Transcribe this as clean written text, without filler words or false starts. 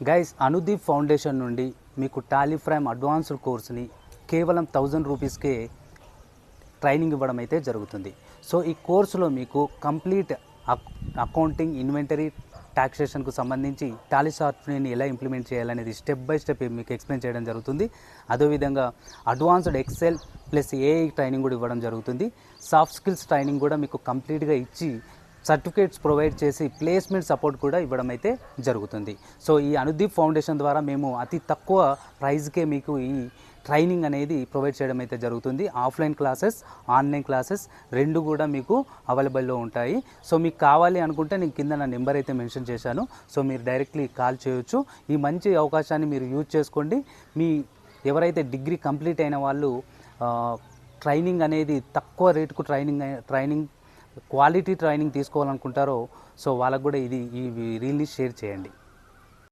Guys Anudeep foundation నుండి మీకు Tally Prime advanced కోర్స్ని కేవలం 1000 రూపీస్కే ట్రైనింగ్ ఇవ్వడం అయితే జరుగుతుంది. సో ఈ కోర్సులో మీకు కంప్లీట్ అకౌంటింగ్, ఇన్వెంటరీ, టాక్సేషన్కు సంబంధించి టాలీ సాఫ్ట్వేర్ని ఎలా ఇంప్లిమెంట్ చేయాలనేది స్టెప్ బై స్టెప్ మీకు ఎక్స్ప్లెయిన్ చేయడం జరుగుతుంది. అదేవిధంగా advanced Excel plus AI training కూడా ఇవ్వడం జరుగుతుంది. సాఫ్ట్ స్కిల్స్ ట్రైనింగ్ కూడా మీకు కంప్లీట్గా ఇచ్చి సర్టిఫికేట్స్ ప్రొవైడ్ చేసి ప్లేస్మెంట్ సపోర్ట్ కూడా ఇవ్వడం అయితే జరుగుతుంది. సో ఈ అనుదీప్ ఫౌండేషన్ ద్వారా మేము అతి తక్కువ ప్రైస్కే మీకు ఈ ట్రైనింగ్ అనేది ప్రొవైడ్ చేయడం అయితే జరుగుతుంది. ఆఫ్లైన్ క్లాసెస్, ఆన్లైన్ క్లాసెస్ రెండు కూడా మీకు అవైలబుల్లో ఉంటాయి. సో మీకు కావాలి అనుకుంటే నేను కింద నా నెంబర్ అయితే మెన్షన్ చేశాను. సో మీరు డైరెక్ట్లీ కాల్ చేయొచ్చు. ఈ మంచి అవకాశాన్ని మీరు యూజ్ చేసుకోండి. మీ ఎవరైతే డిగ్రీ కంప్లీట్ అయిన వాళ్ళు ట్రైనింగ్ అనేది తక్కువ రేటుకు ట్రైనింగ్ క్వాలిటీ ట్రైనింగ్ తీసుకోవాలనుకుంటారో సో వాళ్ళకు కూడా ఈ రీల్ని షేర్ చేయండి.